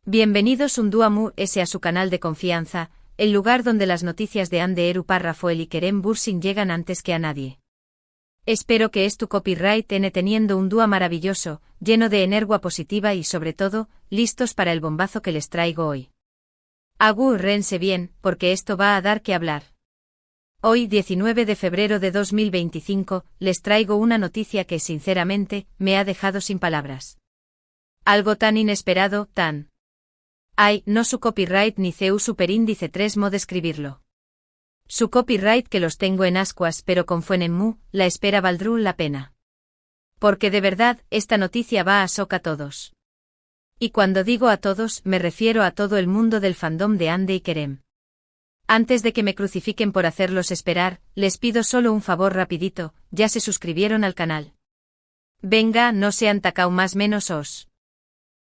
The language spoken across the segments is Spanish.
Bienvenidos un día más a su canal de confianza, el lugar donde las noticias de Hande Eru Parrafoel y Kerem Bürsin llegan antes que a nadie. Espero que tu copyright ene teniendo un día maravilloso, lleno de energía positiva y sobre todo, listos para el bombazo que les traigo hoy. Agárrense bien, porque esto va a dar que hablar. Hoy, 19 de febrero de 2025, les traigo una noticia que sinceramente, me ha dejado sin palabras. Algo tan inesperado, tan... Ay, no su copyright ni CEU superíndice 3 mo describirlo. Su copyright que los tengo en ascuas pero confíen en mu, la espera valdrú la pena. Porque de verdad, esta noticia va a soca a todos. Y cuando digo a todos, me refiero a todo el mundo del fandom de Hande y Kerem. Antes de que me crucifiquen por hacerlos esperar, les pido solo un favor rapidito, ya se suscribieron al canal. Venga, no sean tacao más menos os.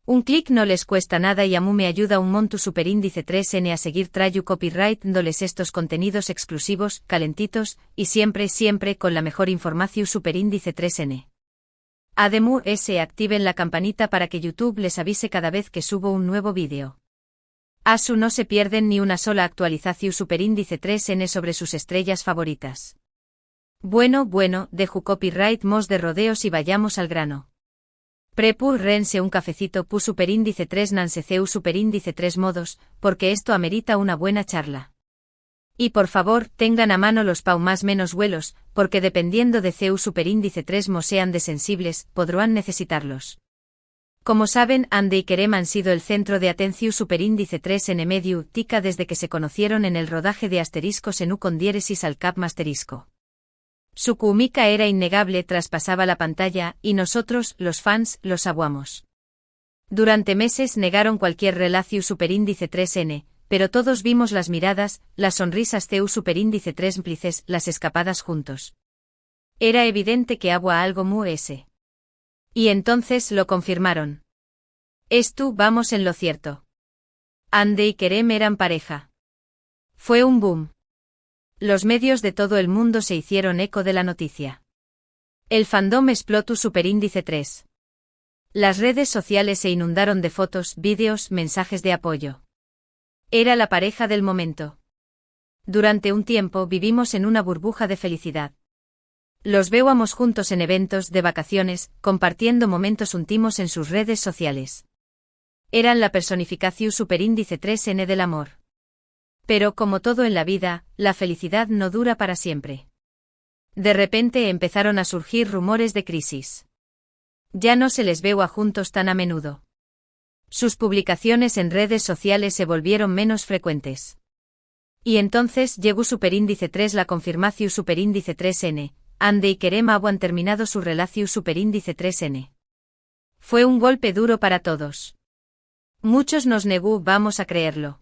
Un clic no les cuesta nada y a mu me ayuda un monto superíndice 3N a seguir trayu copyright dándoles estos contenidos exclusivos, calentitos, y siempre con la mejor información superíndice 3N. Además activen la campanita para que YouTube les avise cada vez que subo un nuevo vídeo. Asu no se pierden ni una sola actualización superíndice 3N sobre sus estrellas favoritas. Bueno, dejo copyright mos de rodeos y vayamos al grano. Rense un cafecito pu superíndice 3 nanseceu superíndice 3 modos, porque esto amerita una buena charla. Y por favor, tengan a mano los pau más menos vuelos, porque dependiendo de CEU superíndice 3 mo sean de sensibles, podrán necesitarlos. Como saben, Hande y Kerem han sido el centro de atención superíndice 3 en medio tica desde que se conocieron en el rodaje de asteriscos en U con diéresis al cap masterisco. Su química era innegable, traspasaba la pantalla, y nosotros, los fans, los aguamos. Durante meses negaron cualquier relación superíndice 3N, pero todos vimos las miradas, las sonrisas CEU superíndice 3 cómplices, las escapadas juntos. Era evidente que había algo mu ese. Y entonces lo confirmaron. Vamos en lo cierto. Hande y Kerem eran pareja. Fue un boom. Los medios de todo el mundo se hicieron eco de la noticia. El fandom explotó superíndice 3. Las redes sociales se inundaron de fotos, vídeos, mensajes de apoyo. Era la pareja del momento. Durante un tiempo vivimos en una burbuja de felicidad. Los veíamos juntos en eventos, de vacaciones, compartiendo momentos íntimos en sus redes sociales. Eran la personificación superíndice 3N del amor. Pero como todo en la vida, la felicidad no dura para siempre. De repente empezaron a surgir rumores de crisis. Ya no se les veía juntos tan a menudo. Sus publicaciones en redes sociales se volvieron menos frecuentes. Y entonces llegó superíndice 3 la confirmación superíndice 3N, Hande y Kerem han terminado su relación superíndice 3N. Fue un golpe duro para todos. Muchos nos negó vamos a creerlo.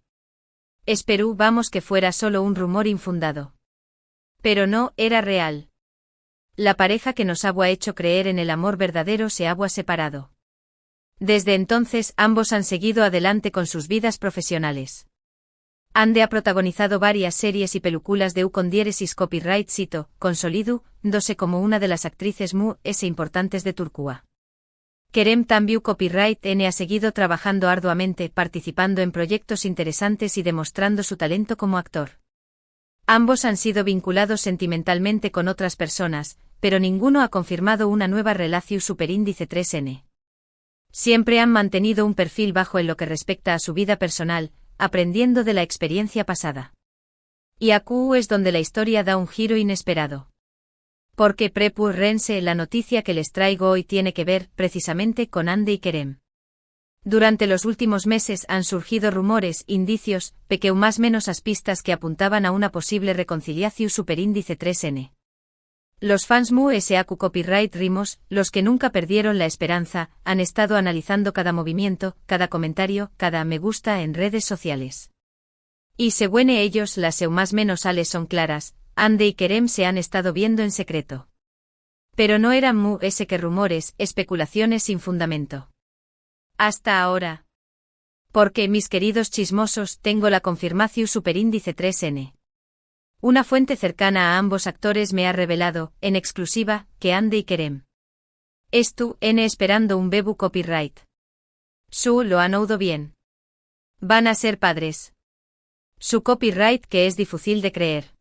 Esperú vamos que fuera solo un rumor infundado. Pero no, era real. La pareja que nos había hecho creer en el amor verdadero se había separado. Desde entonces ambos han seguido adelante con sus vidas profesionales. Hande ha protagonizado varias series y películas de U con diéresis copyright cito, consolidu, dose como una de las actrices mu importantes de Turquía. Kerem también copyright N ha seguido trabajando arduamente, participando en proyectos interesantes y demostrando su talento como actor. Ambos han sido vinculados sentimentalmente con otras personas, pero ninguno ha confirmado una nueva relación superíndice 3N. Siempre han mantenido un perfil bajo en lo que respecta a su vida personal, aprendiendo de la experiencia pasada. Y aquí es donde la historia da un giro inesperado. Porque rense la noticia que les traigo hoy tiene que ver, precisamente, con Hande y Kerem. Durante los últimos meses han surgido rumores, indicios, pequeño más menos pistas que apuntaban a una posible reconciliación superíndice 3N. Los fans mu SAQ copyright rimos, los que nunca perdieron la esperanza, han estado analizando cada movimiento, cada comentario, cada me gusta en redes sociales. Y según ellos las seu más menos ales son claras, Hande y Kerem se han estado viendo en secreto. Pero no eran mu que rumores, especulaciones sin fundamento. Hasta ahora. Porque, mis queridos chismosos, tengo la confirmación superíndice 3N. Una fuente cercana a ambos actores me ha revelado, en exclusiva, que Hande y Kerem esperando un bebu copyright. Su lo han oído bien. Van a ser padres. Su copyright que es difícil de creer.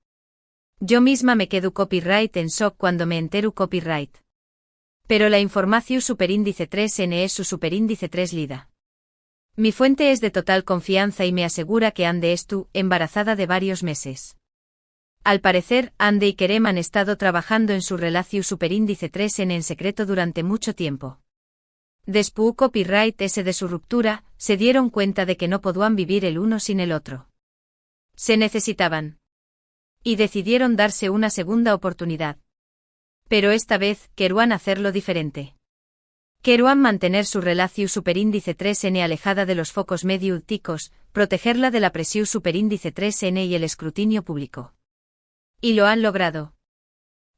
Yo misma me quedo copyright en shock cuando me entero copyright. Pero la información superíndice 3N es su superíndice 3 lida. Mi fuente es de total confianza y me asegura que Ande estu embarazada de varios meses. Al parecer, Ande y Kerem han estado trabajando en su relación superíndice 3N en secreto durante mucho tiempo. Después copyright ese de su ruptura, se dieron cuenta de que no podían vivir el uno sin el otro. Se necesitaban. Y decidieron darse una segunda oportunidad. Pero esta vez, querían hacerlo diferente. Querían mantener su relación superíndice 3N alejada de los focos mediáticos, protegerla de la presión superíndice 3N y el escrutinio público. Y lo han logrado.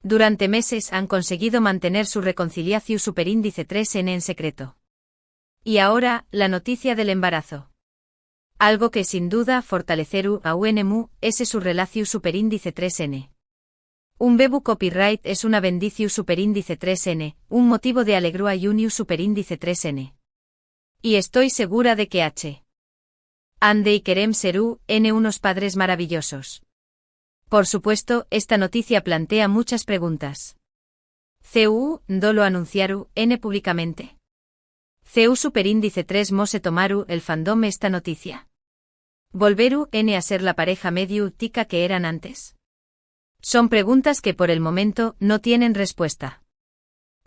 Durante meses han conseguido mantener su reconciliación superíndice 3N en secreto. Y ahora, la noticia del embarazo. Algo que sin duda fortalecerá a UNMU, ese su relación superíndice 3N. Un bebu copyright es una bendición superíndice 3N, un motivo de alegría y uniu superíndice 3N. Y estoy segura de que Ande y Kerem serú, unos padres maravillosos. Por supuesto, esta noticia plantea muchas preguntas. ¿CU no lo anunciaru, públicamente? ¿CU superíndice 3 mose tomaru el fandom esta noticia? ¿Volveru, a ser la pareja mediática que eran antes? Son preguntas que por el momento no tienen respuesta.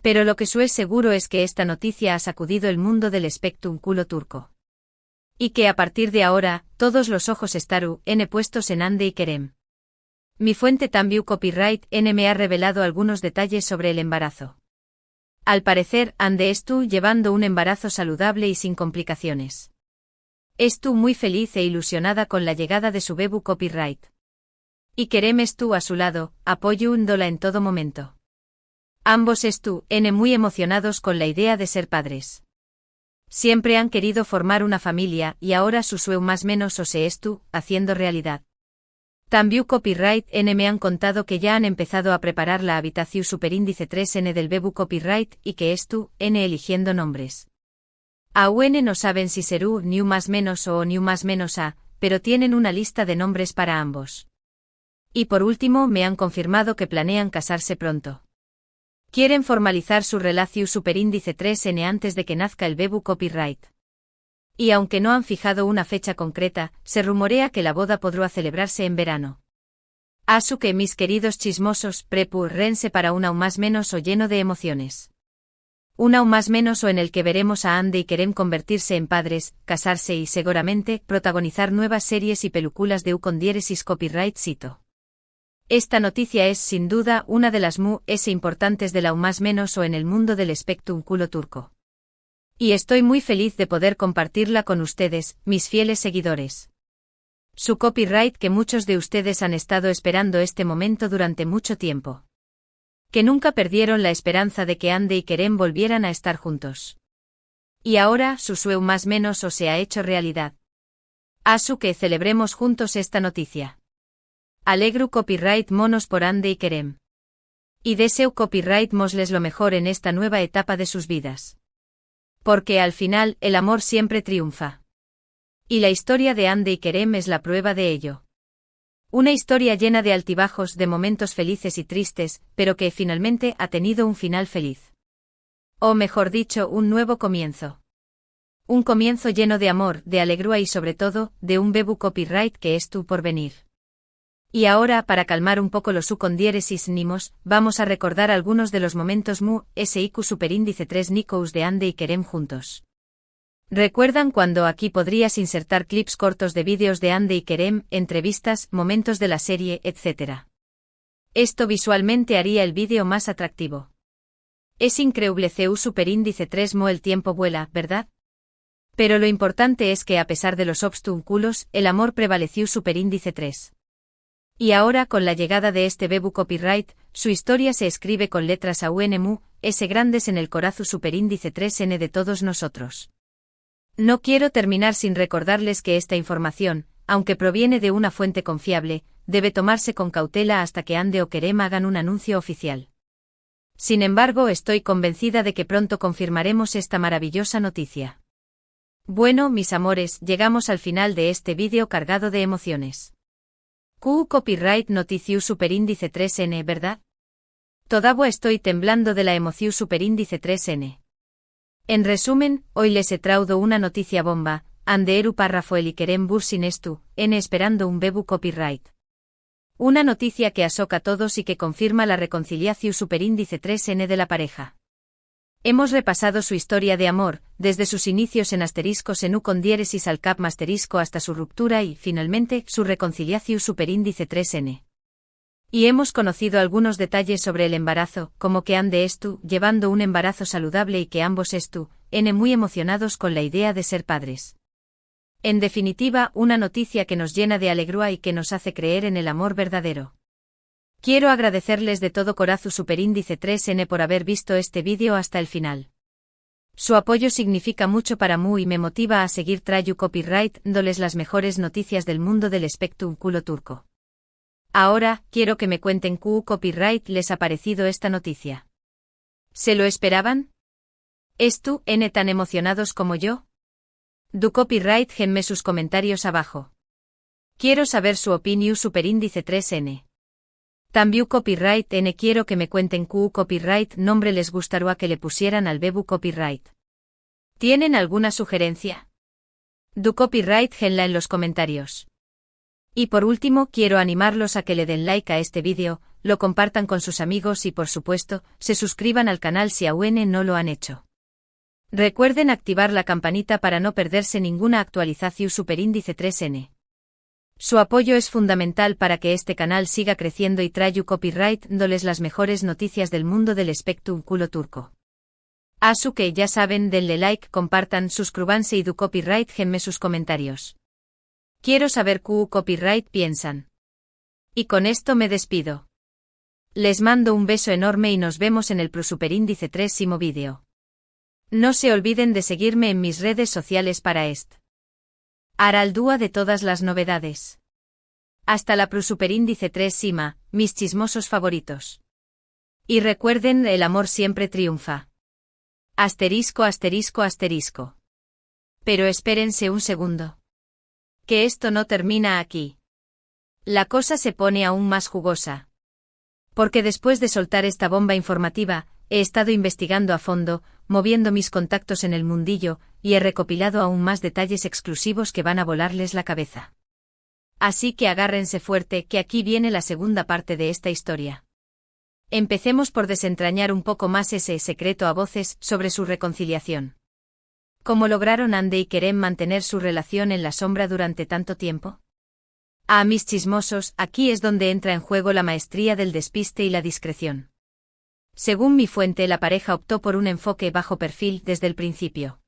Pero lo que es seguro es que esta noticia ha sacudido el mundo del espectáculo turco. Y que a partir de ahora, todos los ojos estarán puestos en Ande y Kerem. Mi fuente Tambiu Copyright me ha revelado algunos detalles sobre el embarazo. Al parecer, Ande estu llevando un embarazo saludable y sin complicaciones. Estu muy feliz e ilusionada con la llegada de su bebu Copyright. Y Kerem estu a su lado, apoyándola en todo momento. Ambos estu muy emocionados con la idea de ser padres. Siempre han querido formar una familia y ahora su sueño más menos o se estu haciendo realidad. También Copyright me han contado que ya han empezado a preparar la habitación superíndice 3N del bebu Copyright y que estu eligiendo nombres. Aún no saben si serú new más menos o new más menos a, pero tienen una lista de nombres para ambos. Y por último me han confirmado que planean casarse pronto. Quieren formalizar su relación superíndice 3N antes de que nazca el bebu Copyright. Y aunque no han fijado una fecha concreta, se rumorea que la boda podrá celebrarse en verano. Asu que mis queridos chismosos, prepúrense para un aún más menos o lleno de emociones. Un aún más menos o en el que veremos a Ande y Kerem convertirse en padres, casarse y seguramente protagonizar nuevas series y películas de con diéresis copyright cito. Esta noticia es sin duda una de las importantes de la aún más menos o en el mundo del espectáculo turco. Y estoy muy feliz de poder compartirla con ustedes, mis fieles seguidores. Su copyright que muchos de ustedes han estado esperando este momento durante mucho tiempo. Que nunca perdieron la esperanza de que Ande y Kerem volvieran a estar juntos. Y ahora su sueño más menos o se ha hecho realidad. Asu que celebremos juntos esta noticia. Alegru copyright monos por Ande y Kerem. Y deseo copyright mosles lo mejor en esta nueva etapa de sus vidas. Porque al final, el amor siempre triunfa. Y la historia de Ande y Kerem es la prueba de ello. Una historia llena de altibajos, de momentos felices y tristes, pero que finalmente ha tenido un final feliz. O mejor dicho, un nuevo comienzo. Un comienzo lleno de amor, de alegría y sobre todo, de un bebu Copyright que es tu porvenir. Y ahora, para calmar un poco los con diéresis nimos, vamos a recordar algunos de los momentos SIQ superíndice 3 Nikous de Ande y Kerem juntos. ¿Recuerdan cuando aquí podrías insertar clips cortos de vídeos de Ande y Kerem, entrevistas, momentos de la serie, etc.? Esto visualmente haría el vídeo más atractivo. Es increíble CU superíndice 3 el tiempo vuela, ¿verdad? Pero lo importante es que a pesar de los obstáculos, el amor prevaleció superíndice 3. Y ahora con la llegada de este bebu Copyright, su historia se escribe con letras AUNMU, S grandes en el corazón superíndice 3N de todos nosotros. No quiero terminar sin recordarles que esta información, aunque proviene de una fuente confiable, debe tomarse con cautela hasta que Ande o Kerem hagan un anuncio oficial. Sin embargo, estoy convencida de que pronto confirmaremos esta maravillosa noticia. Bueno, mis amores, llegamos al final de este vídeo cargado de emociones. Q Copyright Noticiu Superíndice 3N, ¿verdad? Todavía estoy temblando de la emoción Superíndice 3N. En resumen, hoy les he traído una noticia bomba, Anderu párrafo el Ikerem Bursin estu, N esperando un bebu copyright. Una noticia que asoca a todos y que confirma la reconciliación Superíndice 3N de la pareja. Hemos repasado su historia de amor, desde sus inicios en asteriscos en U con diéresis al cap asterisco hasta su ruptura y, finalmente, su reconciliación Superíndice 3N. Y hemos conocido algunos detalles sobre el embarazo, como que Ande estu, llevando un embarazo saludable y que ambos estu, N muy emocionados con la idea de ser padres. En definitiva, una noticia que nos llena de alegría y que nos hace creer en el amor verdadero. Quiero agradecerles de todo corazón Superíndice 3N por haber visto este vídeo hasta el final. Su apoyo significa mucho para mí y me motiva a seguir trayendo copyright, dándoles las mejores noticias del mundo del espectáculo turco. Ahora, quiero que me cuenten qué copyright les ha parecido esta noticia. ¿Se lo esperaban? ¿Estu, N tan emocionados como yo? Du copyright genme sus comentarios abajo. Quiero saber su opinión Superíndice 3N. También copyright N quiero que me cuenten qué copyright nombre les gustaría que le pusieran al bebu copyright. ¿Tienen alguna sugerencia? Du copyright genla en los comentarios. Y por último, quiero animarlos a que le den like a este vídeo, lo compartan con sus amigos y por supuesto, se suscriban al canal si aún no lo han hecho. Recuerden activar la campanita para no perderse ninguna actualización Superíndice 3N. Su apoyo es fundamental para que este canal siga creciendo y traiga copyright dándoles las mejores noticias del mundo del espectáculo turco. Así que ya saben, denle like, compartan, suscríbanse y du copyright genme sus comentarios. Quiero saber qué copyright piensan. Y con esto me despido. Les mando un beso enorme y nos vemos en el Superíndice 3º vídeo. No se olviden de seguirme en mis redes sociales para Araldúa de todas las novedades. Hasta la Superíndice 3 mis chismosos favoritos. Y recuerden, el amor siempre triunfa. Asterisco asterisco asterisco. Pero espérense un segundo. Que esto no termina aquí. La cosa se pone aún más jugosa. Porque después de soltar esta bomba informativa, he estado investigando a fondo, moviendo mis contactos en el mundillo, y he recopilado aún más detalles exclusivos que van a volarles la cabeza. Así que agárrense fuerte, que aquí viene la segunda parte de esta historia. Empecemos por desentrañar un poco más ese secreto a voces sobre su reconciliación. ¿Cómo lograron Ande y Kerem mantener su relación en la sombra durante tanto tiempo? A mis chismosos, aquí es donde entra en juego la maestría del despiste y la discreción. Según mi fuente, la pareja optó por un enfoque bajo perfil desde el principio.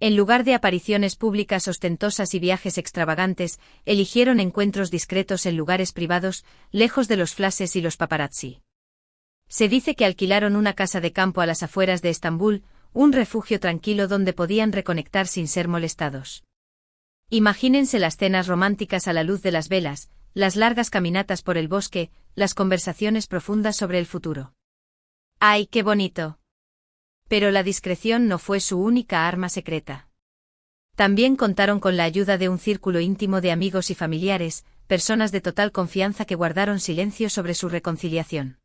En lugar de apariciones públicas ostentosas y viajes extravagantes, eligieron encuentros discretos en lugares privados, lejos de los flashes y los paparazzi. Se dice que alquilaron una casa de campo a las afueras de Estambul, un refugio tranquilo donde podían reconectar sin ser molestados. Imagínense las cenas románticas a la luz de las velas, las largas caminatas por el bosque, las conversaciones profundas sobre el futuro. ¡Ay, qué bonito! Pero la discreción no fue su única arma secreta. También contaron con la ayuda de un círculo íntimo de amigos y familiares, personas de total confianza que guardaron silencio sobre su reconciliación.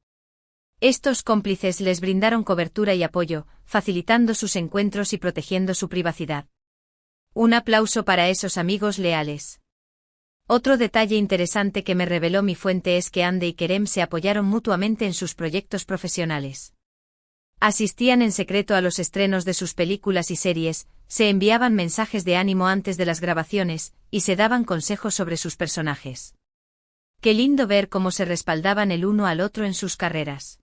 Estos cómplices les brindaron cobertura y apoyo, facilitando sus encuentros y protegiendo su privacidad. Un aplauso para esos amigos leales. Otro detalle interesante que me reveló mi fuente es que Ande y Kerem se apoyaron mutuamente en sus proyectos profesionales. Asistían en secreto a los estrenos de sus películas y series, se enviaban mensajes de ánimo antes de las grabaciones, y se daban consejos sobre sus personajes. Qué lindo ver cómo se respaldaban el uno al otro en sus carreras.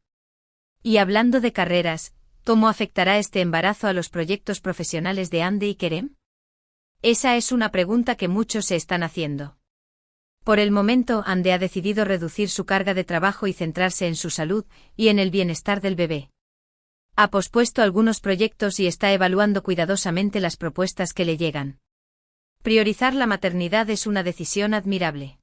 Y hablando de carreras, ¿cómo afectará este embarazo a los proyectos profesionales de Ande y Kerem? Esa es una pregunta que muchos se están haciendo. Por el momento, Ande ha decidido reducir su carga de trabajo y centrarse en su salud y en el bienestar del bebé. Ha pospuesto algunos proyectos y está evaluando cuidadosamente las propuestas que le llegan. Priorizar la maternidad es una decisión admirable.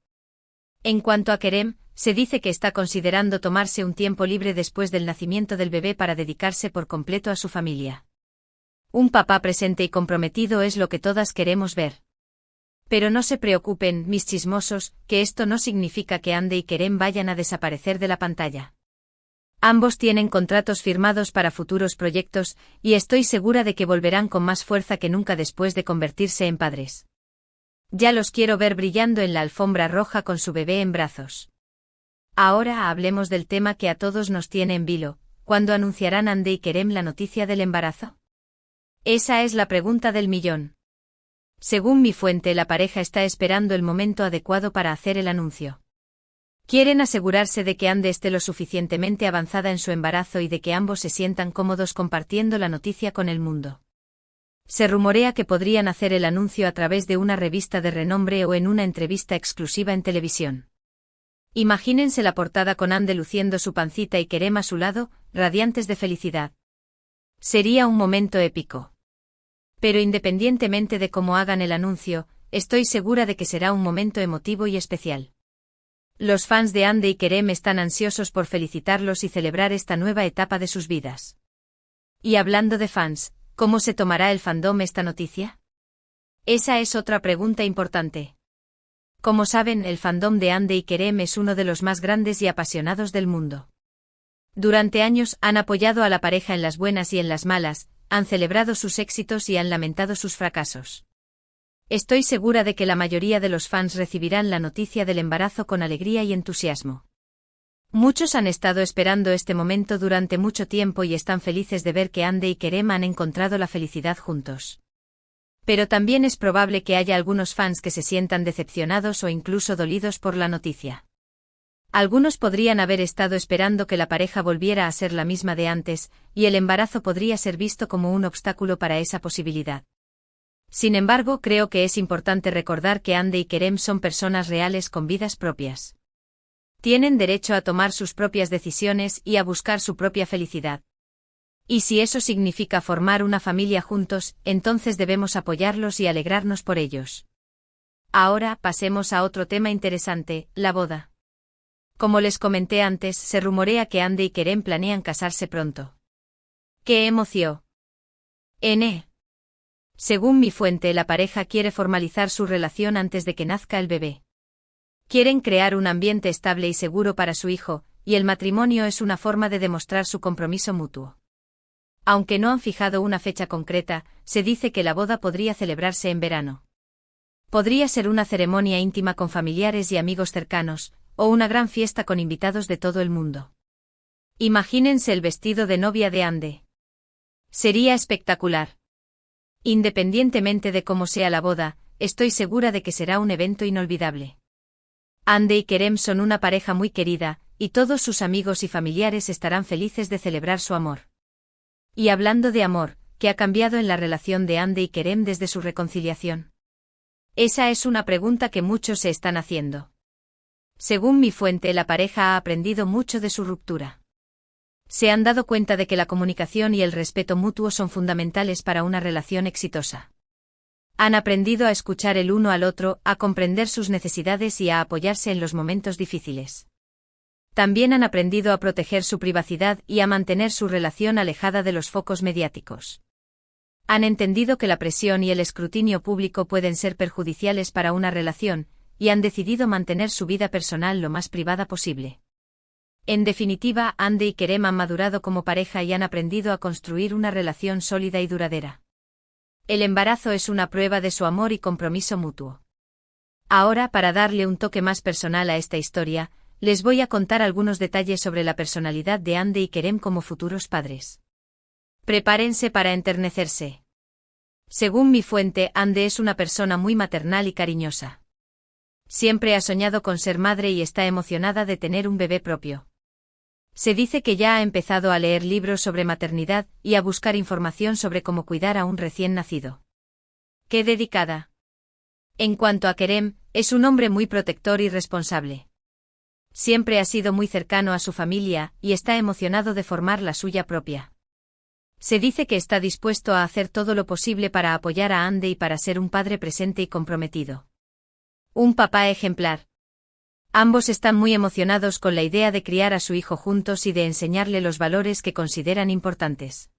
En cuanto a Kerem, se dice que está considerando tomarse un tiempo libre después del nacimiento del bebé para dedicarse por completo a su familia. Un papá presente y comprometido es lo que todas queremos ver. Pero no se preocupen, mis chismosos, que esto no significa que Ande y Kerem vayan a desaparecer de la pantalla. Ambos tienen contratos firmados para futuros proyectos, y estoy segura de que volverán con más fuerza que nunca después de convertirse en padres. Ya los quiero ver brillando en la alfombra roja con su bebé en brazos. Ahora hablemos del tema que a todos nos tiene en vilo: ¿cuándo anunciarán Ande y Kerem la noticia del embarazo? Esa es la pregunta del millón. Según mi fuente, la pareja está esperando el momento adecuado para hacer el anuncio. Quieren asegurarse de que Ande esté lo suficientemente avanzada en su embarazo y de que ambos se sientan cómodos compartiendo la noticia con el mundo. Se rumorea que podrían hacer el anuncio a través de una revista de renombre o en una entrevista exclusiva en televisión. Imagínense la portada con Ande luciendo su pancita y Kerem a su lado, radiantes de felicidad. Sería un momento épico. Pero independientemente de cómo hagan el anuncio, estoy segura de que será un momento emotivo y especial. Los fans de Ande y Kerem están ansiosos por felicitarlos y celebrar esta nueva etapa de sus vidas. Y hablando de fans, ¿cómo se tomará el fandom esta noticia? Esa es otra pregunta importante. Como saben, el fandom de Ande y Kerem es uno de los más grandes y apasionados del mundo. Durante años han apoyado a la pareja en las buenas y en las malas, han celebrado sus éxitos y han lamentado sus fracasos. Estoy segura de que la mayoría de los fans recibirán la noticia del embarazo con alegría y entusiasmo. Muchos han estado esperando este momento durante mucho tiempo y están felices de ver que Ande y Kerem han encontrado la felicidad juntos. Pero también es probable que haya algunos fans que se sientan decepcionados o incluso dolidos por la noticia. Algunos podrían haber estado esperando que la pareja volviera a ser la misma de antes, y el embarazo podría ser visto como un obstáculo para esa posibilidad. Sin embargo, creo que es importante recordar que Ande y Kerem son personas reales con vidas propias. Tienen derecho a tomar sus propias decisiones y a buscar su propia felicidad. Y si eso significa formar una familia juntos, entonces debemos apoyarlos y alegrarnos por ellos. Ahora pasemos a otro tema interesante: la boda. Como les comenté antes, se rumorea que Ande y Kerem planean casarse pronto. ¡Qué emoción! Según mi fuente, la pareja quiere formalizar su relación antes de que nazca el bebé. Quieren crear un ambiente estable y seguro para su hijo, y el matrimonio es una forma de demostrar su compromiso mutuo. Aunque no han fijado una fecha concreta, se dice que la boda podría celebrarse en verano. Podría ser una ceremonia íntima con familiares y amigos cercanos, o una gran fiesta con invitados de todo el mundo. Imagínense el vestido de novia de Ande. Sería espectacular. Independientemente de cómo sea la boda, estoy segura de que será un evento inolvidable. Ande y Kerem son una pareja muy querida, y todos sus amigos y familiares estarán felices de celebrar su amor. Y hablando de amor, ¿qué ha cambiado en la relación de Ande y Kerem desde su reconciliación? Esa es una pregunta que muchos se están haciendo. Según mi fuente, la pareja ha aprendido mucho de su ruptura. Se han dado cuenta de que la comunicación y el respeto mutuo son fundamentales para una relación exitosa. Han aprendido a escuchar el uno al otro, a comprender sus necesidades y a apoyarse en los momentos difíciles. También han aprendido a proteger su privacidad y a mantener su relación alejada de los focos mediáticos. Han entendido que la presión y el escrutinio público pueden ser perjudiciales para una relación, y han decidido mantener su vida personal lo más privada posible. En definitiva, Ande y Kerem han madurado como pareja y han aprendido a construir una relación sólida y duradera. El embarazo es una prueba de su amor y compromiso mutuo. Ahora, para darle un toque más personal a esta historia, les voy a contar algunos detalles sobre la personalidad de Ande y Kerem como futuros padres. Prepárense para enternecerse. Según mi fuente, Ande es una persona muy maternal y cariñosa. Siempre ha soñado con ser madre y está emocionada de tener un bebé propio. Se dice que ya ha empezado a leer libros sobre maternidad y a buscar información sobre cómo cuidar a un recién nacido. ¡Qué dedicada! En cuanto a Kerem, es un hombre muy protector y responsable. Siempre ha sido muy cercano a su familia y está emocionado de formar la suya propia. Se dice que está dispuesto a hacer todo lo posible para apoyar a Ande y para ser un padre presente y comprometido. Un papá ejemplar. Ambos están muy emocionados con la idea de criar a su hijo juntos y de enseñarle los valores que consideran importantes.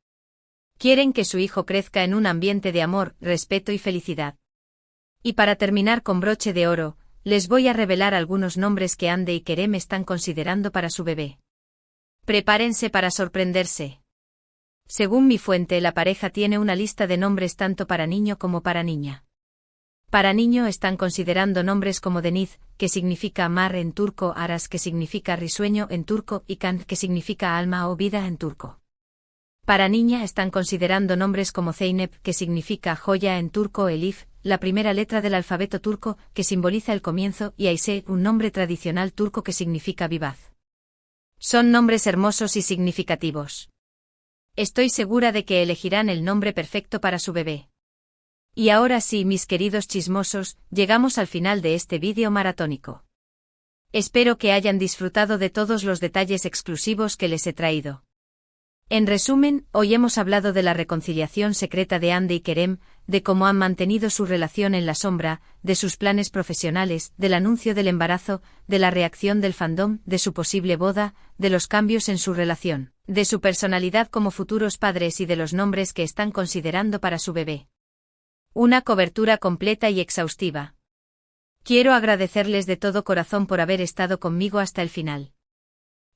Quieren que su hijo crezca en un ambiente de amor, respeto y felicidad. Y para terminar con broche de oro, les voy a revelar algunos nombres que Ande y Kerem están considerando para su bebé. Prepárense para sorprenderse. Según mi fuente, la pareja tiene una lista de nombres tanto para niño como para niña. Para niño están considerando nombres como Deniz, que significa mar en turco, Aras, que significa risueño en turco, y Kant, que significa alma o vida en turco. Para niña están considerando nombres como Zeynep, que significa joya en turco, Elif, la primera letra del alfabeto turco, que simboliza el comienzo, y Aise, un nombre tradicional turco que significa vivaz. Son nombres hermosos y significativos. Estoy segura de que elegirán el nombre perfecto para su bebé. Y ahora sí, mis queridos chismosos, llegamos al final de este vídeo maratónico. Espero que hayan disfrutado de todos los detalles exclusivos que les he traído. En resumen, hoy hemos hablado de la reconciliación secreta de Ande y Kerem, de cómo han mantenido su relación en la sombra, de sus planes profesionales, del anuncio del embarazo, de la reacción del fandom, de su posible boda, de los cambios en su relación, de su personalidad como futuros padres y de los nombres que están considerando para su bebé. Una cobertura completa y exhaustiva. Quiero agradecerles de todo corazón por haber estado conmigo hasta el final.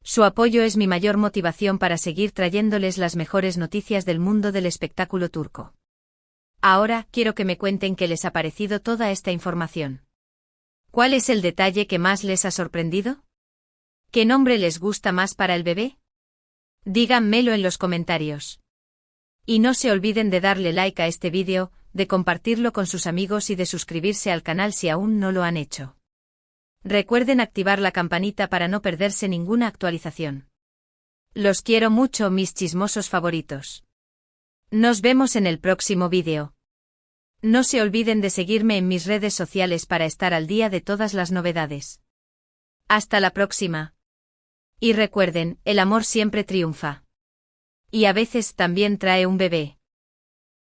Su apoyo es mi mayor motivación para seguir trayéndoles las mejores noticias del mundo del espectáculo turco. Ahora, quiero que me cuenten qué les ha parecido toda esta información. ¿Cuál es el detalle que más les ha sorprendido? ¿Qué nombre les gusta más para el bebé? Díganmelo en los comentarios. Y no se olviden de darle like a este vídeo, de compartirlo con sus amigos y de suscribirse al canal si aún no lo han hecho. Recuerden activar la campanita para no perderse ninguna actualización. Los quiero mucho, mis chismosos favoritos. Nos vemos en el próximo vídeo. No se olviden de seguirme en mis redes sociales para estar al día de todas las novedades. Hasta la próxima. Y recuerden, el amor siempre triunfa. Y a veces también trae un bebé.